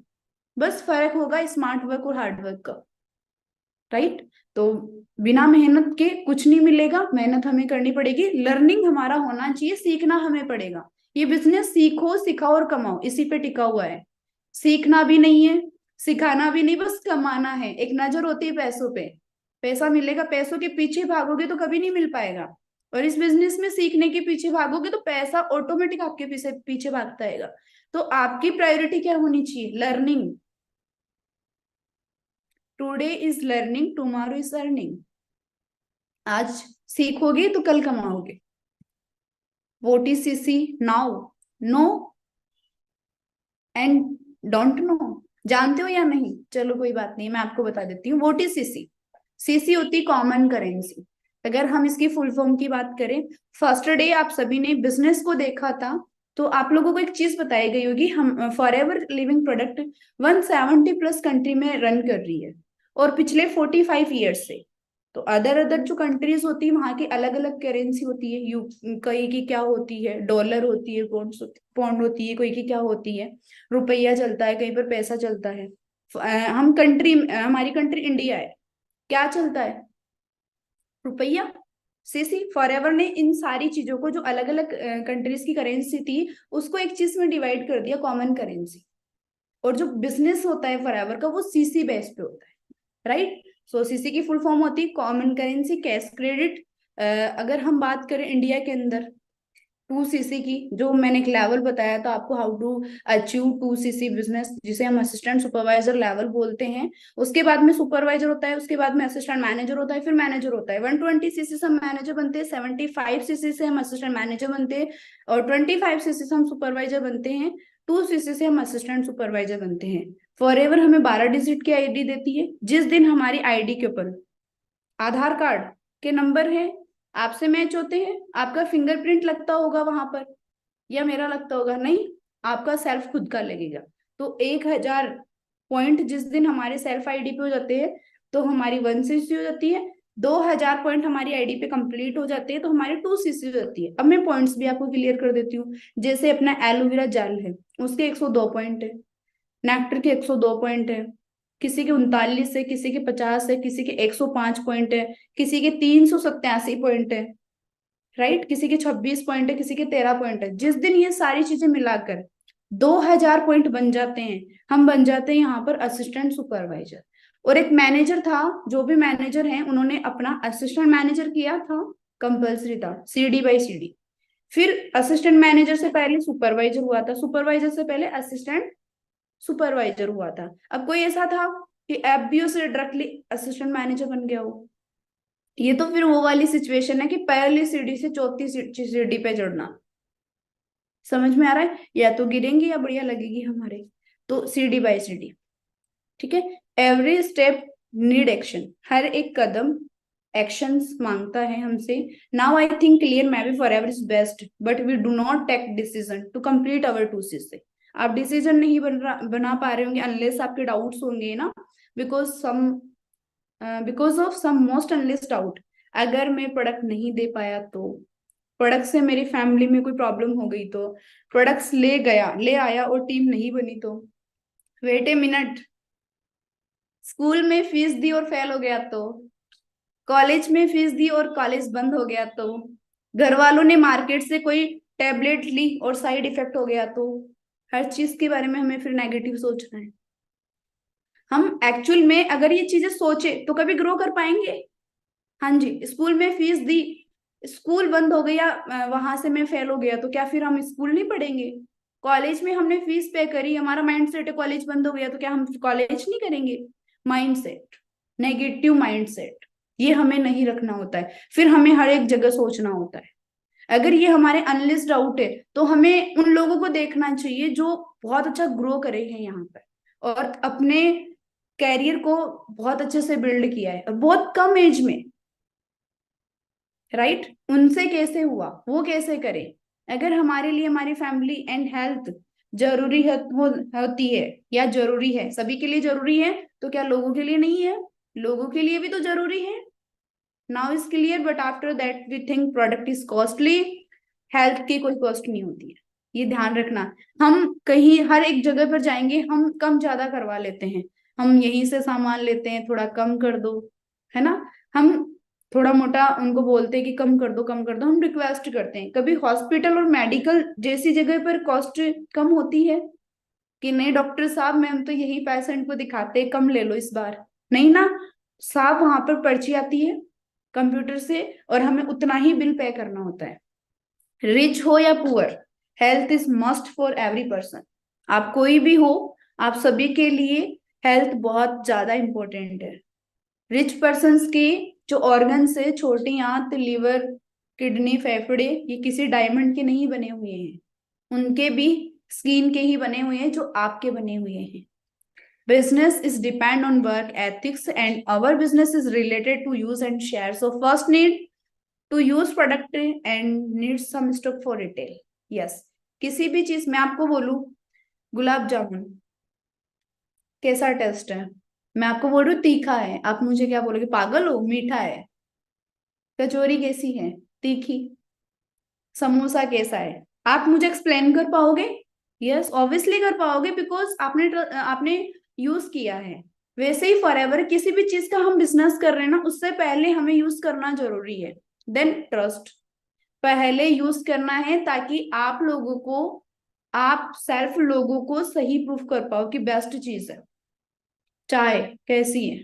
बस फर्क होगा स्मार्ट वर्क और हार्ड वर्क का, राइट। तो बिना मेहनत के कुछ नहीं मिलेगा, मेहनत हमें करनी पड़ेगी, लर्निंग हमारा होना चाहिए, सीखना हमें पड़ेगा। ये बिजनेस सीखो, सिखाओ और कमाओ, इसी पे टिका हुआ है। सीखना भी नहीं है, सिखाना भी नहीं, बस कमाना है। एक नजर होती है पैसों पे, पैसा मिलेगा, पैसों के पीछे भागोगे तो कभी नहीं मिल पाएगा। और इस बिजनेस में सीखने के पीछे भागोगे तो पैसा ऑटोमेटिक आपके पीछे पीछे भागता है। तो आपकी प्रायोरिटी क्या होनी चाहिए? Learning. Today is learning, tomorrow is earning. आज सीखोगे तो कल कमाओगे। What is CC now? No and don't know. जानते हो या नहीं? चलो कोई बात नहीं, मैं आपको बता देती हूँ। Vote is CC? सीसी होती कॉमन करेंसी। अगर हम इसकी फुल फॉर्म की बात करें, फर्स्ट डे आप सभी ने बिजनेस को देखा था, तो आप लोगों को एक चीज बताई गई होगी, हम for ever living product 170 plus country में रन कर रही है, और पिछले 45 ईयर्स से तो अदर अदर जो कंट्रीज होती है वहां की अलग अलग करेंसी होती है। यू कई की क्या होती है, डॉलर होती है, पौंड होती है, कोई की क्या होती है, रुपया चलता है, कहीं पर पैसा चलता है। हम कंट्री, हमारी कंट्री इंडिया है, क्या चलता है, रुपया। सीसी फॉरएवर ने इन सारी चीजों को, जो अलग अलग कंट्रीज की करेंसी थी, उसको एक चीज में डिवाइड कर दिया, कॉमन करेंसी। और जो बिजनेस होता है फॉरएवर का, वो सीसी बेस पे होता है, राइट। सो सीसी की फुल फॉर्म होती है कॉमन करेंसी कैश क्रेडिट। अगर हम बात करें इंडिया के अंदर 2 सीसी की, जो मैंने एक लेवल बताया था आपको, how to achieve 2 CC business, जिसे हम असिस्टेंट सुपरवाइजर लेवल बोलते हैं। उसके बाद में सुपरवाइजर होता है, उसके बाद में असिस्टेंट मैनेजर होता है, फिर मैनेजर होता है। 120 सीसी से हम मैनेजर बनते हैं, 75 सीसी से हम असिस्टेंट मैनेजर बनते हैं, और 25 सीसी से हम सुपरवाइजर बनते हैं, 2 सीसी से हम असिस्टेंट सुपरवाइजर बनते हैं। फॉरएवर हमें 12 डिजिट की आईडी देती है। जिस दिन हमारी आईडी के ऊपर आधार कार्ड के नंबर है, आपसे मैच होते हैं, आपका फिंगरप्रिंट लगता होगा वहां पर, या मेरा लगता होगा, नहीं, आपका सेल्फ खुद का लगेगा। तो 1000 पॉइंट जिस दिन हमारे सेल्फ आईडी पे हो जाते हैं, तो हमारी 1 सीसी हो जाती है। 2000 पॉइंट हमारी आईडी पे कंप्लीट हो जाते हैं, तो हमारी 2 सीसी हो जाती है। अब मैं पॉइंट्स भी आपको क्लियर कर देती हूँ। जैसे अपना एलोवेरा जेल है, उसके 102 पॉइंट है। नेक्टर के 102 पॉइंट है। किसी के 39 है, किसी के 50 है, किसी के 105 पॉइंट है, किसी के 387 पॉइंट है, राइट। किसी के 26 पॉइंट है, किसी के 13 पॉइंट है। जिस दिन ये सारी चीजें मिलाकर 2000 पॉइंट बन जाते हैं, हम बन जाते हैं यहाँ पर असिस्टेंट सुपरवाइजर। और एक मैनेजर था, जो भी मैनेजर हैं उन्होंने अपना असिस्टेंट मैनेजर किया था, कंपल्सरी था, CD/CD। फिर असिस्टेंट मैनेजर से पहले सुपरवाइजर हुआ था, सुपरवाइजर से पहले असिस्टेंट सुपरवाइजर हुआ था। अब कोई ऐसा था कि एफबीओ से डायरेक्टली असिस्टेंट मैनेजर बन गया हो। ये तो फिर वो वाली सिचुएशन है कि पहली सीढ़ी से चौथी सीढ़ी पे चढ़ना। समझ में आ रहा है, या तो गिरेंगे या बढ़िया लगेगी हमारे। तो CD/CD, ठीक है। एवरी स्टेप नीड एक्शन, हर एक कदम एक्शंस मांगता है हमसे। Now I think clear, maybe for ever is best, but we do not take decision to complete our 2 CC. आप डिसीजन नहीं बना पा रहे होंगे अनलेस आपके डाउट्स होंगे ना, because some because of some most unless doubt. अगर मैं प्रोडक्ट नहीं दे पाया तो, प्रोडक्ट से मेरी फैमिली में कोई प्रॉब्लम हो गई तो, प्रोडक्ट्स ले आया और टीम नहीं बनी तो, वेट ए मिनट, स्कूल में फीस दी और फेल हो गया तो, कॉलेज में फीस दी और कॉलेज बंद हो गया तो, घर वालों ने मार्केट से कोई टेबलेट ली और साइड इफेक्ट हो गया तो, हर चीज के बारे में हमें फिर नेगेटिव सोचना है। हम एक्चुअल में अगर ये चीजें सोचे तो कभी ग्रो कर पाएंगे। हाँ जी, स्कूल में फीस दी, स्कूल बंद हो गया, वहां से मैं फेल हो गया, तो क्या फिर हम स्कूल नहीं पढ़ेंगे। कॉलेज में हमने फीस पे करी, हमारा माइंड सेट है कॉलेज बंद हो गया, तो क्या हम कॉलेज नहीं करेंगे। Mind set, negative mind set, ये हमें नहीं रखना होता है। फिर हमें हर एक जगह सोचना होता है। अगर ये हमारे अनलिस्ट डाउट है, तो हमें उन लोगों को देखना चाहिए जो बहुत अच्छा ग्रो करे हैं यहाँ पर, और अपने कैरियर को बहुत अच्छे से बिल्ड किया है, और बहुत कम एज में, राइट। उनसे कैसे हुआ, वो कैसे करें। अगर हमारे लिए हमारी फैमिली एंड हेल्थ जरूरी होती है, या जरूरी है, सभी के लिए जरूरी है, तो क्या लोगों के लिए नहीं है। लोगों के लिए भी तो जरूरी है। Now is clear, but after that we think product is costly. Health की कोई कॉस्ट नहीं होती है, ये ध्यान रखना। हम कहीं हर एक जगह पर जाएंगे, हम कम ज्यादा करवा लेते हैं। हम यहीं से सामान लेते हैं, थोड़ा कम कर दो, है ना। हम थोड़ा मोटा उनको बोलते हैं कि कम कर दो, कम कर दो, हम रिक्वेस्ट करते हैं। कभी हॉस्पिटल और मेडिकल जैसी जगह पर कॉस्ट कम होती है कि नहीं डॉक्टर साहब, मैम तो यही पेशेंट को दिखाते हैं, कम ले लो इस बार, नहीं ना। साहब वहां पर पर्ची आती है कंप्यूटर से, और हमें उतना ही बिल पे करना होता है। रिच हो या poor, health is must for every person. आप कोई भी हो, आप सभी के लिए हेल्थ बहुत ज्यादा इंपॉर्टेंट है। रिच पर्सन्स के जो ऑर्गन्स है, छोटी आंत, लिवर, किडनी, फेफड़े, ये किसी डायमंड के नहीं बने हुए हैं, उनके भी स्किन के ही बने हुए हैं, जो आपके बने हुए हैं। Business is depend on work ethics, and our business is related to use and share. So first need to use product and need some stock for retail. Yes, किसी भी चीज मैं आपको बोलूं, गुलाब जामुन कैसा टेस्ट है, मैं आपको बोल रही हूँ तीखा है, आप मुझे क्या बोलोगे, पागल हो? मीठा है। कचौरी कैसी है? तीखी। समोसा कैसा है? आप मुझे एक्सप्लेन कर पाओगे? यस, ऑब्वियसली कर पाओगे, बिकॉज आपने यूज किया है। वैसे ही फॉर एवर किसी भी चीज का हम बिजनेस कर रहे हैं ना, उससे पहले हमें यूज करना जरूरी है। देन ट्रस्ट पहले यूज करना है, ताकि आप लोगों को, आप सेल्फ लोगों को सही प्रूफ कर पाओ कि बेस्ट चीज है। चाय कैसी है?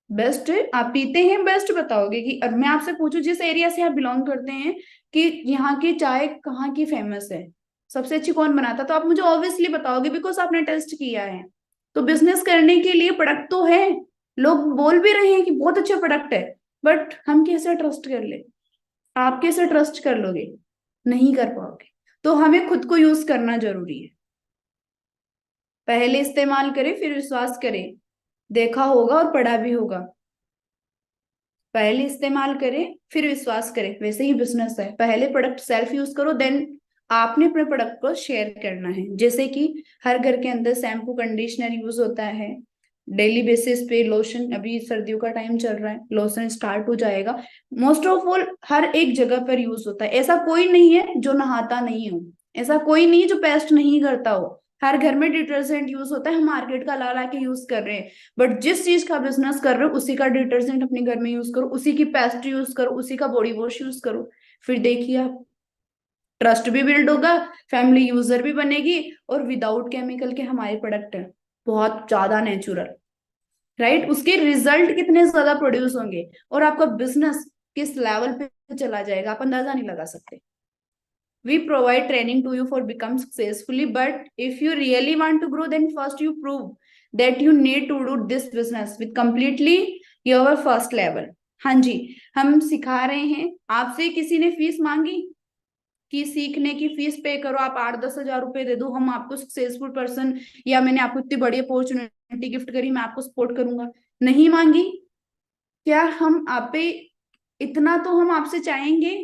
बेस्ट है। आप पीते हैं, बेस्ट बताओगे कि, अब मैं आपसे पूछूं जिस एरिया से आप बिलोंग करते हैं, कि यहाँ की चाय कहाँ की फेमस है, सबसे अच्छी कौन बनाता, तो आप मुझे ऑब्वियसली बताओगे, बिकॉज आपने टेस्ट किया है। तो बिजनेस करने के लिए प्रोडक्ट तो है, लोग बोल भी रहे हैं कि बहुत अच्छा प्रोडक्ट है, बट हम कैसे ट्रस्ट कर ले? आप कैसे ट्रस्ट कर लोगे? नहीं कर पाओगे। तो हमें खुद को यूज करना जरूरी है। पहले इस्तेमाल करें फिर विश्वास करें, देखा होगा और पढ़ा भी होगा। पहले इस्तेमाल करें फिर विश्वास करें, वैसे ही बिजनेस है, पहले प्रोडक्ट सेल्फ यूज करो, देन आपने अपने प्रोडक्ट को शेयर करना है। जैसे कि हर घर के अंदर शैम्पू कंडीशनर यूज होता है, डेली बेसिस पे लोशन, अभी सर्दियों का टाइम चल रहा है, लोशन स्टार्ट हो जाएगा। मोस्ट ऑफ ऑल हर एक जगह पर यूज होता है। ऐसा कोई नहीं है जो नहाता नहीं हो, ऐसा कोई नहीं है जो पेस्ट नहीं करता हो। हर घर में डिटर्जेंट यूज होता है, हम मार्केट का ला ला के यूज कर रहे हैं, बट जिस चीज का बिजनेस कर रहे हो उसी का डिटर्जेंट अपने घर में यूज करो, उसी की पेस्ट यूज करो, उसी का बॉडी वॉश यूज करो। फिर देखिए आप, ट्रस्ट भी बिल्ड होगा, फैमिली यूजर भी बनेगी, और विदाउट केमिकल के हमारे प्रोडक्ट है, बहुत ज्यादा नेचुरल, राइट? उसके रिजल्ट कितने ज्यादा प्रोड्यूस होंगे, और आपका बिजनेस किस लेवल पे चला जाएगा, आप अंदाजा नहीं लगा सकते। We provide training to you for become successfully, but if you really want to grow, then first you prove that you need to do this business with completely your first level. हाँ जी, हम सिखा रहे हैं। आपसे किसी ने fees मांगी कि सीखने की फीस पे करो, आप 8-10 हजार रुपए दे दो, हम आपको सक्सेसफुल पर्सन, या मैंने आपको इतनी बड़ी अपॉर्चुनिटी गिफ्ट करी, मैं आपको सपोर्ट करूंगा? नहीं मांगी। क्या हम आप पे, इतना तो हम आपसे चाहेंगे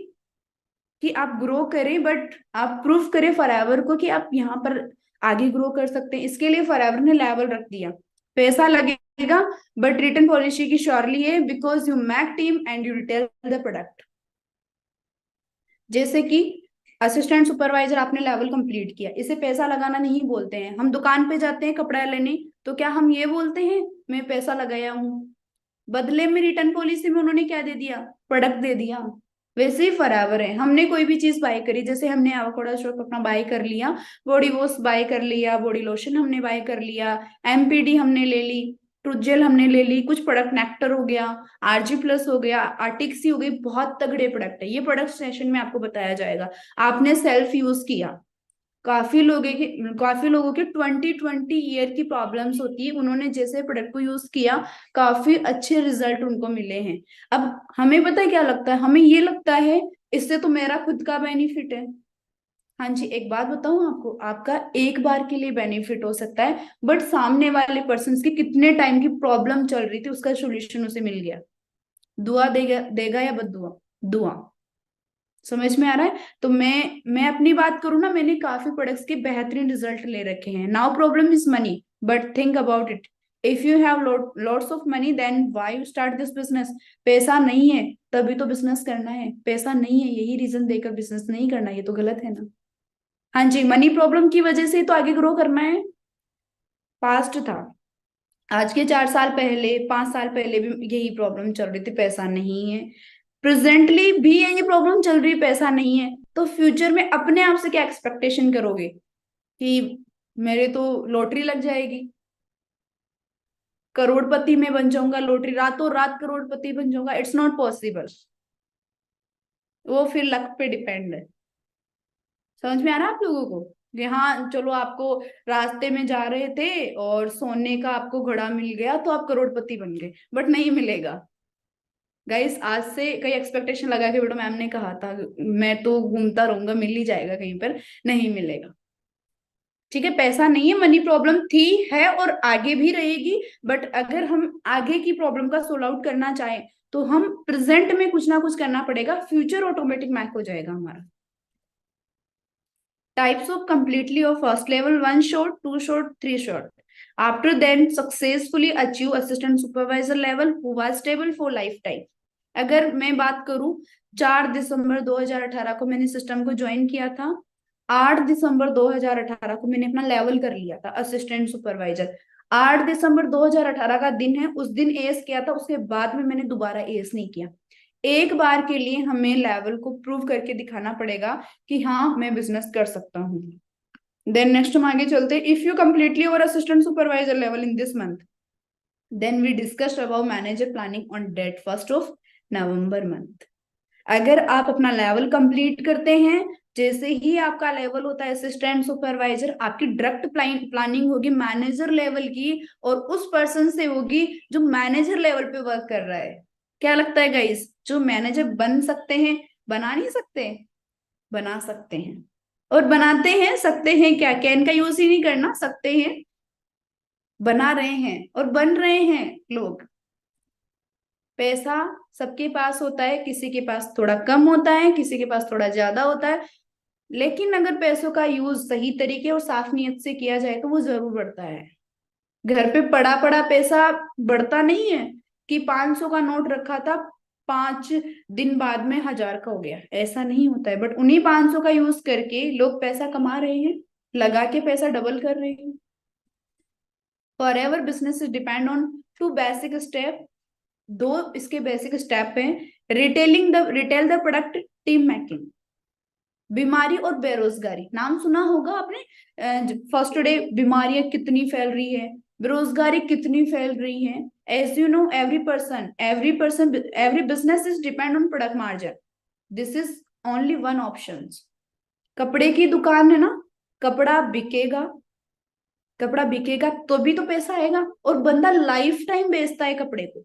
कि आप ग्रो करें, बट आप प्रूफ करें फॉरएवर को कि आप यहाँ पर आगे ग्रो कर सकते हैं। इसके लिए फॉरएवर ने लेवल रख दिया। पैसा लगेगा, बट रिटर्न पॉलिसी की श्योरली है, because you make team and you retail the product. जैसे कि असिस्टेंट सुपरवाइजर आपने लेवल कंप्लीट किया, इसे पैसा लगाना नहीं बोलते हैं। हम दुकान पे जाते हैं कपड़ा लेने, तो क्या हम ये बोलते हैं मैं पैसा लगाया हूँ? बदले में रिटर्न पॉलिसी में उन्होंने क्या दे दिया? प्रोडक्ट दे दिया। वैसे ही फरावर है, हमने कोई भी चीज बाय करी, जैसे हमने एवोकाडो सोप अपना बाय कर लिया, बॉडी वॉश बाय कर लिया, बॉडी लोशन हमने बाय कर लिया, एमपीडी हमने ले ली, ट्रूथ जेल हमने ले ली, कुछ प्रोडक्ट नेक्टर हो गया, आरजी प्लस हो गया, आर्टिक्सी हो गई, बहुत तगड़े प्रोडक्ट है ये। प्रोडक्ट सेशन में आपको बताया जाएगा। आपने सेल्फ यूज किया, काफी लोगों के 20-20 ईयर की प्रॉब्लम्स होती है, उन्होंने जैसे प्रोडक्ट को यूज किया, काफी अच्छे रिजल्ट उनको मिले हैं। अब हमें पता है क्या लगता है, हमें ये लगता है इससे तो मेरा खुद का बेनिफिट है। हाँ जी, एक बात बताऊं आपको, आपका एक बार के लिए बेनिफिट हो सकता है, बट सामने वाले पर्सन की कितने टाइम की प्रॉब्लम चल रही थी उसका सोल्यूशन उसे मिल गया। दुआ देगा, देगा या बददुआ? दुआ। समझ में आ रहा है? तो मैं अपनी बात करूँ ना, मैंने काफी प्रोडक्ट्स के बेहतरीन रिजल्ट ले रखे हैं। Now problem is money, but think about it, if you have lots of money then why you start this business? पैसा नहीं है तभी तो बिजनेस करना है, पैसा नहीं है यही रीजन देकर बिजनेस नहीं करना, ये तो गलत है ना। हाँ जी, मनी प्रॉब्लम की वजह से ही तो आगे ग्रो करना है। पास्ट था, आज के 4 साल पहले, 5 साल पहले भी यही प्रॉब्लम चल रही थी, पैसा नहीं है। प्रेजेंटली भी यही प्रॉब्लम चल रही है, पैसा नहीं है। तो फ्यूचर में अपने आप से क्या एक्सपेक्टेशन करोगे कि मेरे तो लॉटरी लग जाएगी, करोड़पति में बन जाऊंगा, लॉटरी रातों रात करोड़पति बन जाऊंगा? It's not possible. वो फिर लक पे डिपेंड है। समझ में आ रहा है आप लोगों को? कि हाँ चलो, आपको रास्ते में जा रहे थे और सोने का आपको घड़ा मिल गया तो आप करोड़पति बन गए, बट नहीं मिलेगा। गाइस, आज से कई एक्सपेक्टेशन लगा के बेटा, मैम ने कहा था मैं तो घूमता रहूंगा, मिल ही जाएगा कहीं पर, नहीं मिलेगा। ठीक है, पैसा नहीं है, मनी प्रॉब्लम थी, है और आगे भी रहेगी, बट अगर हम आगे की प्रॉब्लम का सोल्व आउट करना चाहें तो हम प्रेजेंट में कुछ ना कुछ करना पड़ेगा, फ्यूचर ऑटोमेटिक मैक हो जाएगा हमारा। टाइप्स ऑफ कंप्लीटली और first level, 1 shot, 2 shot, 3 shot. After then successfully achieve assistant supervisor level who was stable for lifetime. अगर मैं बात करूं, 4 दिसंबर 2018 को मैंने सिस्टम को ज्वाइन किया था, 8 दिसंबर 2018 को मैंने अपना लेवल कर लिया था असिस्टेंट सुपरवाइजर। 8 दिसंबर 2018 का दिन है, उस दिन एएस किया था, उसके बाद में मैंने दोबारा एएस नहीं किया। एक बार के लिए हमें लेवल को प्रूव करके दिखाना पड़ेगा कि हाँ मैं बिजनेस कर सकता हूँ। देन नेक्स्ट हम आगे चलते हैं। इफ यू कंप्लीटली और assistant supervisor level in this month, then we discussed about manager planning on date 1 month. अगर आप अपना लेवल कंप्लीट करते हैं, जैसे ही आपका लेवल होता है असिस्टेंट सुपरवाइजर, आपकी डायरेक्ट प्लानिंग होगी मैनेजर लेवल की, और उस पर्सन से होगी जो मैनेजर लेवल पे वर्क कर रहा है। क्या लगता है गाइस, जो मैनेजर बन सकते हैं, बना नहीं सकते, बना सकते हैं, और बनाते हैं, सकते हैं, क्या कैन का यूज ही नहीं करना, सकते हैं, बना रहे हैं और बन रहे हैं लोग। पैसा सबके पास होता है, किसी के पास थोड़ा कम होता है, किसी के पास थोड़ा ज्यादा होता है, लेकिन अगर पैसों का यूज सही तरीके और साफ नीयत से किया जाए तो वो जरूर बढ़ता है। घर पे पड़ा पड़ा पैसा बढ़ता नहीं है कि 500 का नोट रखा था, 5 दिन बाद में 1000 का हो गया, ऐसा नहीं होता है। बट उन्हीं 500 का यूज करके लोग पैसा कमा रहे हैं, लगा के पैसा डबल कर रहे हैं। For ever business is depend on 2 basic step, 2 इसके बेसिक स्टेप हैं। Retail the product, team making. बीमारी और बेरोजगारी, नाम सुना होगा आपने। फर्स्ट डे बीमारियां कितनी फैल रही है, बेरोजगारी कितनी फैल रही है। As you know, every business is depend on product margin. This is only one option. कपड़े की दुकान है ना, कपड़ा बिकेगा, कपड़ा बिकेगा तो भी तो पैसा आएगा, और बंदा लाइफ टाइम बेचता है कपड़े को,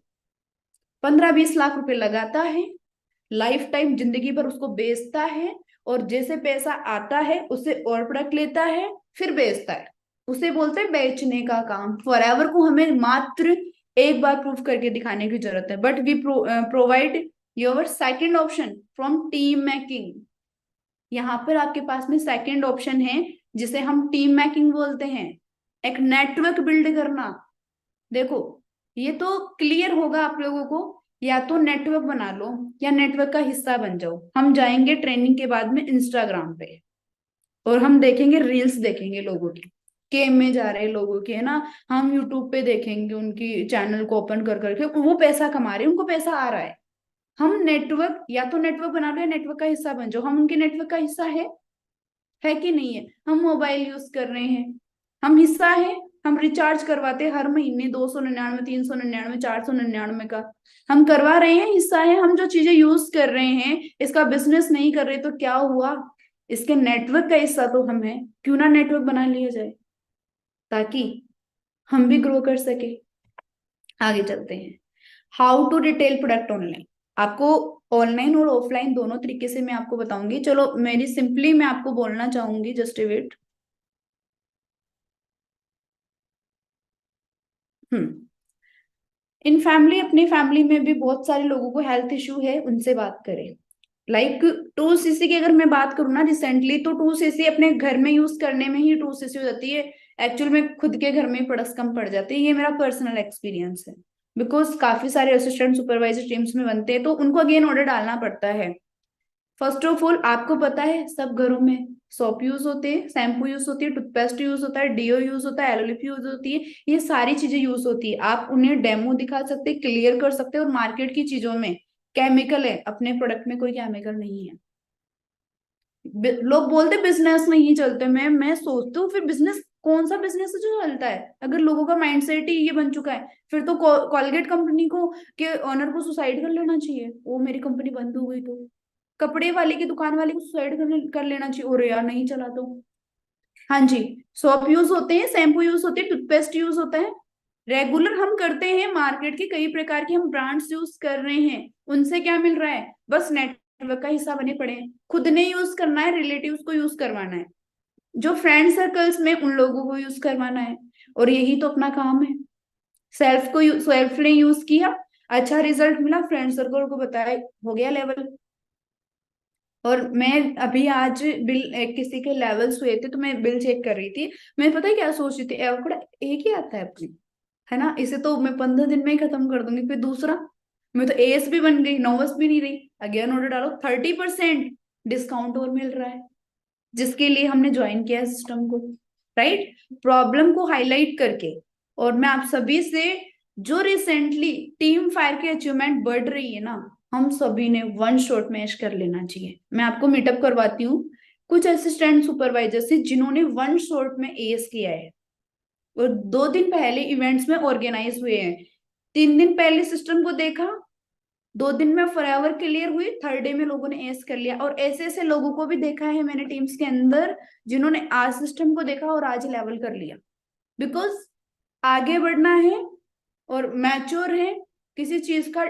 15-20 लाख रुपए लगाता है, लाइफ टाइम जिंदगी भर उसको बेचता है, और जैसे पैसा आता है उससे और प्रोडक्ट लेता है, फिर बेचता है। उसे बोलते हैं बेचने का काम। फॉरएवर को हमें मात्र एक बार प्रूफ करके दिखाने की जरूरत है, but we provide your second option from team making. यहाँ पर आपके पास में सेकंड ऑप्शन है जिसे हम टीम मेकिंग बोलते हैं, एक नेटवर्क बिल्ड करना। देखो, ये तो क्लियर होगा आप लोगों को, या तो नेटवर्क बना लो या नेटवर्क का हिस्सा बन जाओ। हम जाएंगे ट्रेनिंग के बाद में इंस्टाग्राम पे, और हम देखेंगे रील्स, देखेंगे लोगों की गेम में जा रहे लोगों की, है ना। हम यूट्यूब पे देखेंगे उनकी चैनल को ओपन कर करके, वो पैसा कमा रहे हैं, उनको पैसा आ रहा है। हम नेटवर्क, या तो नेटवर्क बना लो या नेटवर्क का हिस्सा बन जाओ। हम उनके नेटवर्क का हिस्सा है कि नहीं है। हम मोबाइल यूज कर रहे हैं, हम हिस्सा है। हम रिचार्ज करवाते हैं हर महीने 299, 399, 499 का, हम करवा रहे हैं, हिस्सा है। हम जो चीजें यूज कर रहे हैं, इसका बिजनेस नहीं कर रहे तो क्या हुआ, इसके नेटवर्क का हिस्सा तो हम है। क्यों ना नेटवर्क बना लिया जाए, ताकि हम भी ग्रो कर सके। आगे चलते हैं। How to retail product online. आपको ऑनलाइन और ऑफलाइन दोनों तरीके से मैं आपको बताऊंगी। चलो मेरी सिंपली मैं आपको बोलना चाहूंगी, जस्ट वेट। इन फैमिली, अपनी फैमिली में भी बहुत सारे लोगों को हेल्थ इश्यू है, उनसे बात करें। लाइक 2 सीसी की अगर मैं बात करूँ ना रिसेंटली, तो 2 सीसी अपने घर में यूज करने में ही 2 सीसी हो जाती है। एक्चुअल में खुद के घर में प्रोडक्ट्स कम पड़ जाते हैं, ये मेरा पर्सनल एक्सपीरियंस है। बिकॉज काफी सारे असिस्टेंट सुपरवाइजर टीम्स में बनते हैं, तो उनको अगेन ऑर्डर डालना पड़ता है। फर्स्ट ऑफ ऑल आपको पता है सब घरों में सोप यूज होते हैं, शैम्पू यूज होती है, टूथपेस्ट यूज होता है, डीओ यूज होता है, एलोलिप यूज होती है, ये सारी चीजें यूज होती है। आप उन्हें डेमो दिखा सकते हैं, क्लियर कर सकते हैं। और मार्केट की चीजों में केमिकल है, अपने प्रोडक्ट में कोई केमिकल नहीं है। लोग बोलते बिजनेस नहीं चलते, मैं सोचती हूँ फिर बिजनेस कौन सा बिजनेस है जो चलता है, अगर लोगों का माइंडसेट ही ये बन चुका है। फिर तो कॉलगेट कंपनी को के ओनर को सुसाइड कर लेना चाहिए, वो मेरी कंपनी बंद हो गई तो। कपड़े वाले की दुकान वाले को सुसाइड कर लेना चाहिए, और यार नहीं चला तो। हाँ जी, सोप यूज होते हैं, शैम्पू यूज होते हैं, टूथपेस्ट यूज होता है, रेगुलर हम करते हैं। मार्केट के कई प्रकार के हम ब्रांड्स यूज कर रहे हैं, उनसे क्या मिल रहा है, बस नेटवर्क का हिस्सा बने पड़े हैं। खुद ने यूज करना है, रिलेटिव्स को यूज करवाना है, जो फ्रेंड सर्कल्स में उन लोगों को यूज करवाना है, और यही तो अपना काम है। सेल्फ ने यूज किया, अच्छा रिजल्ट मिला, फ्रेंड सर्कल को बताया, हो गया लेवल। और मैं अभी आज बिल किसी के लेवल्स हुए थे तो मैं बिल चेक कर रही थी। मैं पता है क्या सोच रही थी, एवोकाडो एक ही आता है अपनी, है ना, इसे तो मैं 15 दिन में ही खत्म कर दूंगी। फिर दूसरा, मैं तो एस भी बन गई, नर्वस भी नहीं रही। अगेन ऑर्डर डालो, 30% डिस्काउंट और मिल रहा है, जिसके लिए हमने ज्वाइन किया सिस्टम को, राइट, प्रॉब्लम को हाईलाइट करके। और मैं आप सभी से, जो रिसेंटली टीम फायर की अचीवमेंट बढ़ रही है ना, हम सभी ने वन शॉट मैच कर लेना चाहिए। मैं आपको मीटअप करवाती हूँ कुछ असिस्टेंट सुपरवाइजर से जिन्होंने वन शॉट में एस किया है, और 2 दिन पहले इवेंट्स में ऑर्गेनाइज हुए हैं। 3 दिन पहले सिस्टम को देखा, 2 दिन में फॉरएवर क्लियर हुई, थर्ड डे में लोगों ने एस कर लिया। और ऐसे ऐसे लोगों को भी देखा है मैंने टीम्स के अंदर, जिन्होंने आज सिस्टम को देखा और आज लेवल कर लिया। बिकॉज आगे बढ़ना है और मैच्योर है, किसी चीज का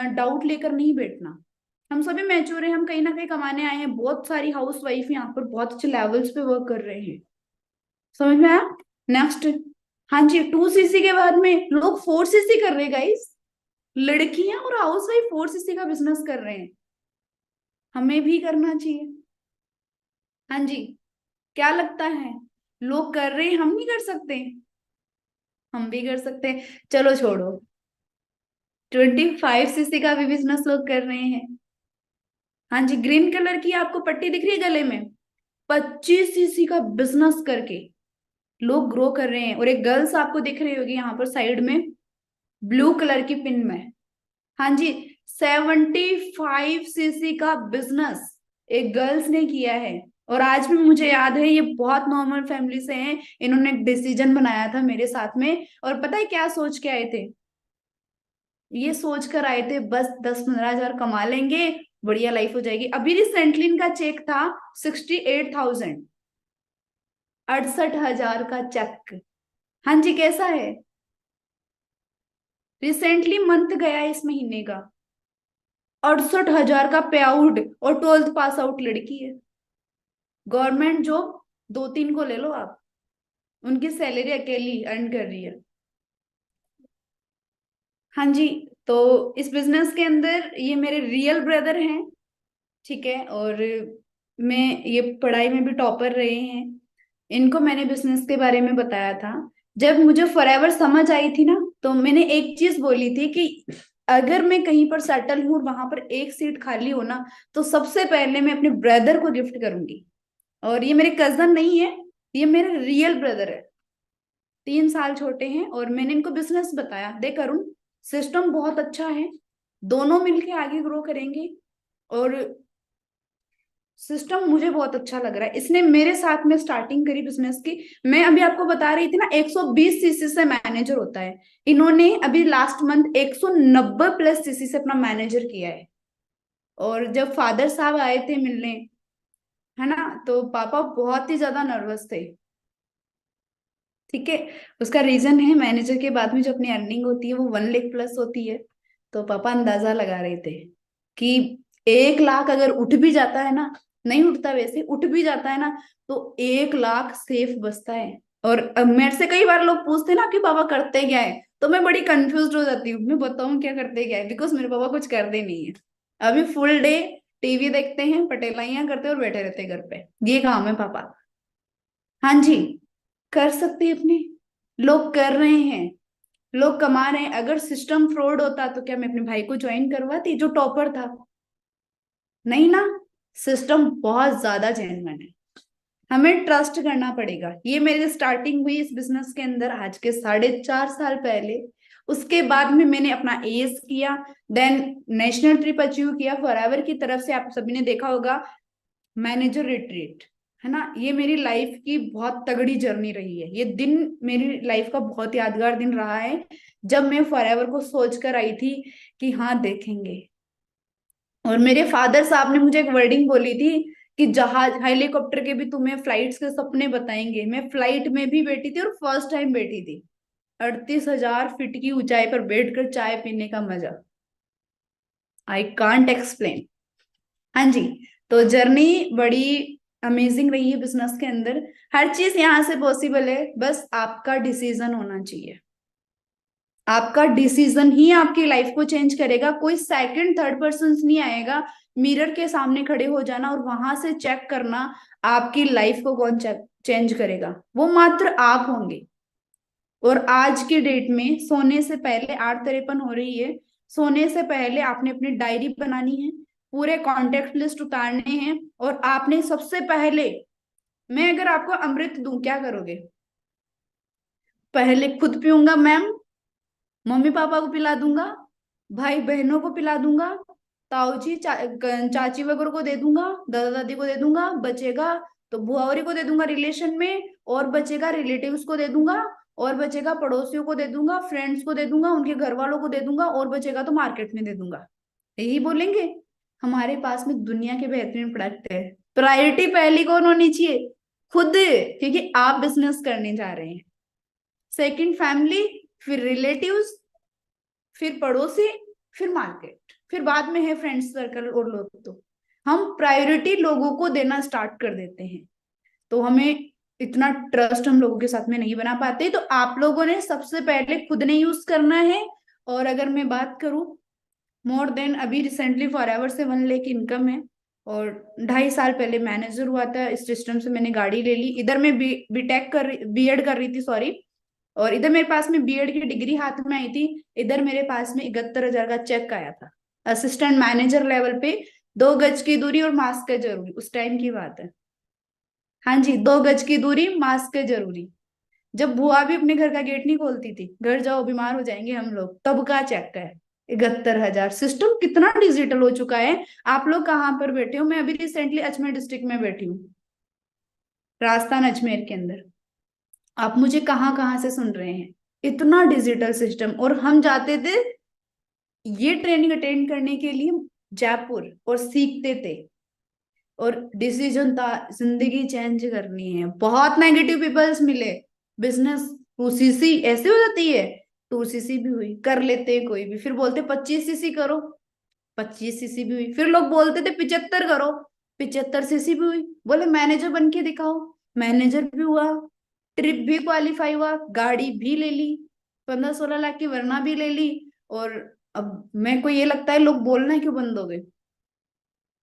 डाउट लेकर नहीं बैठना। हम सभी मैच्योर हैं, हम कहीं ना कहीं कमाने आए हैं। बहुत सारी हाउस वाइफ यहाँ पर बहुत अच्छे लेवल्स पे वर्क कर रहे हैं। समझ में आया? नेक्स्ट, हाँ जी, 2 सीसी के बाद में लोग 4 सीसी कर रहे हैं गाइस। लड़कियां और हाउस वाइफ 4 सीसी का बिजनेस कर रहे हैं, हमें भी करना चाहिए। हाँ जी, क्या लगता है, लोग कर रहे हैं, हम नहीं कर सकते? हम भी कर सकते हैं। चलो छोड़ो, 25 सीसी का भी बिजनेस लोग कर रहे हैं। हाँ जी, ग्रीन कलर की आपको पट्टी दिख रही है गले में, 25 सीसी का बिजनेस करके लोग ग्रो कर रहे हैं। और एक गर्ल्स आपको दिख रही होगी यहाँ पर साइड में, ब्लू कलर की पिन में। हाँ जी, 75 सीसी का बिजनेस एक गर्ल्स ने किया है। और आज भी मुझे याद है, ये बहुत नॉर्मल फैमिली से हैं, इन्होंने एक डिसीजन बनाया था मेरे साथ में। और पता है क्या सोच के आए थे? ये सोच कर आए थे बस 10-15 हजार कमा लेंगे, बढ़िया लाइफ हो जाएगी। अभी रिसेंटली इनका चेक था 68,000, 68 हजार का चेक। हाँ जी, कैसा है? रिसेंटली मंथ गया है इस महीने का, 68 हजार का पे आउट, और 12th पास आउट लड़की है। गवर्नमेंट जॉब 2-3 को ले लो आप, उनकी सैलरी अकेली अर्न कर रही है। हाँ जी, तो इस बिजनेस के अंदर ये मेरे रियल ब्रदर हैं, ठीक है। और मैं, ये पढ़ाई में भी टॉपर रहे हैं। इनको मैंने बिजनेस के बारे में बताया था। जब मुझे फॉरएवर समझ आई थी ना, तो मैंने एक चीज बोली थी कि अगर मैं कहीं पर सेटल हूँ और वहां पर एक सीट खाली हो ना, तो सबसे पहले मैं अपने ब्रदर को गिफ्ट करूंगी। और ये मेरे कजन नहीं है, ये मेरे रियल ब्रदर है। 3 साल छोटे हैं, और मैंने इनको बिजनेस बताया, देख अरुण, सिस्टम बहुत अच्छा है, दोनों मिलके आगे ग्रो करेंगे। और सिस्टम मुझे बहुत अच्छा लग रहा है, इसने मेरे साथ में स्टार्टिंग करी बिजनेस की। मैं अभी आपको बता रही थी ना, 120 सीसी से मैनेजर होता है, इन्होंने अभी लास्ट मंथ 190+ सीसी से अपना मैनेजर किया है। और जब फादर साहब आए थे मिलने, है ना, तो पापा बहुत ही ज्यादा नर्वस थे, ठीक है। उसका रीजन है, मैनेजर के बाद में जो अपनी अर्निंग होती है वो 1 लाख+ होती है। तो पापा अंदाजा लगा रहे थे कि 1 लाख अगर उठ भी जाता है ना, नहीं उठता वैसे, उठ भी जाता है ना, तो 1 लाख सेफ बचता है। और अब मेरे से कई बार लोग पूछते हैं ना कि पापा करते क्या है, तो मैं बड़ी कंफ्यूज हो जाती हूँ, मैं बताऊँ क्या करते क्या है, बिकॉज मेरे पापा कुछ करते नहीं है। अभी फुल डे टीवी देखते हैं, पटेलाइयां करते हैं और बैठे रहते हैं घर पे, ये काम है पापा। हाँ जी, कर सकते हैं अपने, लोग कर रहे हैं, लोग कमा रहे हैं। अगर सिस्टम फ्रॉड होता तो क्या मैं अपने भाई को ज्वाइन करवाती जो टॉपर था? नहीं ना, सिस्टम बहुत ज्यादा जेन्युइन है, हमें ट्रस्ट करना पड़ेगा। ये मेरी स्टार्टिंग हुई इस बिजनेस के अंदर आज के 4.5 साल पहले। उसके बाद में मैंने अपना एस किया, देन नेशनल ट्रिप अचीव किया फॉरएवर की तरफ से, आप सभी ने देखा होगा, मैनेजर रिट्रीट, है ना। ये मेरी लाइफ की बहुत तगड़ी जर्नी रही है, ये दिन मेरी लाइफ का बहुत यादगार दिन रहा है, जब मैं फॉरएवर को सोच कर आई थी कि हाँ देखेंगे। और मेरे फादर साहब ने मुझे एक वर्डिंग बोली थी कि जहाज हेलीकॉप्टर के भी तुम्हें फ्लाइट्स के सपने बताएंगे। मैं फ्लाइट में भी बैठी थी, और फर्स्ट टाइम बैठी थी। 38,000 फीट की ऊंचाई पर बैठकर चाय पीने का मजा, आई कांट एक्सप्लेन। हाँ जी, तो जर्नी बड़ी अमेजिंग रही है बिजनेस के अंदर। हर चीज यहाँ से पॉसिबल है, बस आपका डिसीजन होना चाहिए। आपका डिसीजन ही आपकी लाइफ को चेंज करेगा, कोई सेकंड थर्ड पर्सन नहीं आएगा मिरर के सामने खड़े हो जाना और वहां से चेक करना आपकी लाइफ को कौन चेंज करेगा, वो मात्र आप होंगे। और आज की डेट में सोने से पहले 8:53 हो रही है, सोने से पहले आपने अपनी डायरी बनानी है, पूरे कॉन्टेक्ट लिस्ट उतारने हैं, और आपने सबसे पहले, मैं अगर आपको अमृत दूं क्या करोगे? पहले खुद पीऊंगा मैम, मम्मी पापा को पिला दूंगा, भाई बहनों को पिला दूंगा, ताऊ जी चाची वगैरह को दे दूंगा, दादा दादी को दे दूंगा, बचेगा तो बुआवरी को दे दूंगा रिलेशन में, और बचेगा रिलेटिव्स को दे दूंगा, और बचेगा पड़ोसियों को दे दूंगा, फ्रेंड्स को दे दूंगा, उनके घर वालों को दे दूंगा, और बचेगा तो मार्केट में दे दूंगा। यही बोलेंगे? हमारे पास में दुनिया के बेहतरीन प्रोडक्ट है। प्रायोरिटी पहली कौन होनी चाहिए? खुद, क्योंकि आप बिजनेस करने जा रहे हैं। सेकंड फैमिली, फिर रिलेटिव्स, फिर पड़ोसी, फिर मार्केट, फिर बाद में है फ्रेंड्स सर्कल और लोग। तो हम प्रायोरिटी लोगों को देना स्टार्ट कर देते हैं, तो हमें इतना ट्रस्ट हम लोगों के साथ में नहीं बना पाते। तो आप लोगों ने सबसे पहले खुद ने यूज करना है। और अगर मैं बात करूं, मोर देन अभी रिसेंटली फॉरएवर से 1 लाख इनकम है, और 2.5 साल पहले मैनेजर हुआ था, इस सिस्टम से मैंने गाड़ी ले ली। इधर मैं बीटेक बीएड कर रही थी, सॉरी, और इधर मेरे पास में बीएड की डिग्री हाथ में आई थी। इधर मेरे पास में 71,000 का चेक आया था, असिस्टेंट मैनेजर लेवल पे। 2 गज की दूरी और मास्क है जरूरी, उस टाइम की बात है। हाँ जी, 2 गज की दूरी, मास्क है जरूरी। जब बुआ भी अपने घर का गेट नहीं खोलती थी, घर जाओ बीमार हो जाएंगे हम लोग, तब का चेक है। 71,000। सिस्टम कितना डिजिटल हो चुका है। आप लोग कहाँ पर बैठे हो? मैं अभी रिसेंटली अजमेर डिस्ट्रिक्ट में बैठी हूँ, राजस्थान अजमेर के अंदर। आप मुझे कहाँ कहाँ से सुन रहे हैं? इतना डिजिटल सिस्टम। और हम जाते थे ये ट्रेनिंग अटेंड करने के लिए जयपुर, और सीखते थे, और डिसीजन था जिंदगी चेंज करनी है। बहुत नेगेटिव पीपल्स मिले, बिजनेस 2cc ऐसे हो जाती है, 2cc भी हुई, कर लेते हैं कोई भी, फिर बोलते 25cc करो, 25cc भी हुई, फिर लोग बोलते थे 75 करो, 75cc भी हुई, बोले मैनेजर बन के दिखाओ, मैनेजर भी हुआ, ट्रिप भी क्वालिफाई हुआ, गाड़ी भी ले ली, 15-16 लाख की वरना भी ले ली। और अब मेरे को ये लगता है लोग बोलना क्यों बंद हो गए,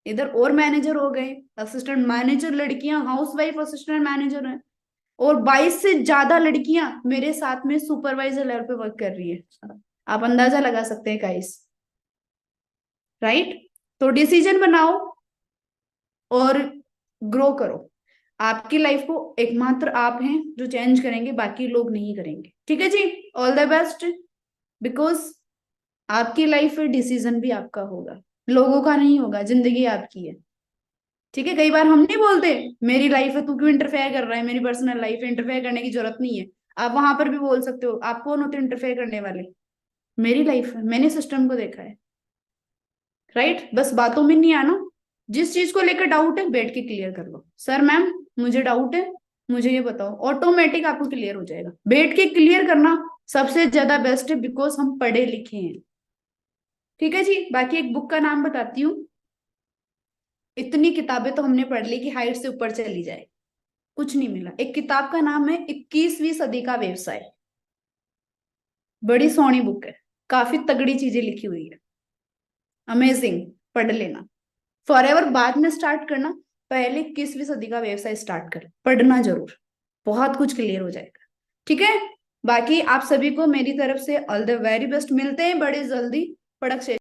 इधर और मैनेजर हो गए, असिस्टेंट मैनेजर लड़कियां, हाउसवाइफ असिस्टेंट मैनेजर हैं, और 22 से ज्यादा लड़कियां मेरे साथ में सुपरवाइजर लेवल पे वर्क कर रही है। आप अंदाजा लगा सकते हैं गाइस, राइट? तो डिसीजन बनाओ और ग्रो करो। आपकी लाइफ को एकमात्र आप हैं जो चेंज करेंगे, बाकी लोग नहीं करेंगे। ठीक है जी, ऑल द बेस्ट। बिकॉज आपकी लाइफ में डिसीजन भी आपका होगा, लोगों का नहीं होगा, जिंदगी आपकी है। ठीक है, कई बार हम नहीं बोलते मेरी लाइफ है तू क्यों इंटरफेयर कर रहा है, मेरी पर्सनल लाइफ है, इंटरफेयर करने की जरूरत नहीं है। आप वहां पर भी बोल सकते हो, आप कौन होते इंटरफेयर करने वाले? मेरी लाइफ है, मैंने सिस्टम को देखा है, राइट? बस बातों में नहीं आना। जिस चीज को लेकर डाउट है बैठ के क्लियर कर लो, सर मैम मुझे डाउट है, मुझे ये बताओ, ऑटोमेटिक आपको क्लियर हो जाएगा। बैठ के क्लियर करना सबसे ज्यादा बेस्ट है, बिकॉज हम पढ़े लिखे हैं। ठीक है जी, बाकी एक बुक का नाम बताती हूँ। इतनी किताबें तो हमने पढ़ ली कि हाइट से ऊपर चली जाए, कुछ नहीं मिला। एक किताब का नाम है 21वीं सदी का व्यवसाय, बड़ी सोहनी बुक है, काफी तगड़ी चीजें लिखी हुई है, अमेजिंग, पढ़ लेना। फॉरएवर बाद में स्टार्ट करना, पहले 21वीं सदी का व्यवसाय स्टार्ट कर, पढ़ना जरूर, बहुत कुछ क्लियर हो जाएगा। ठीक है, बाकी आप सभी को मेरी तरफ से ऑल द वेरी बेस्ट। मिलते हैं बड़े जल्दी, पढ़क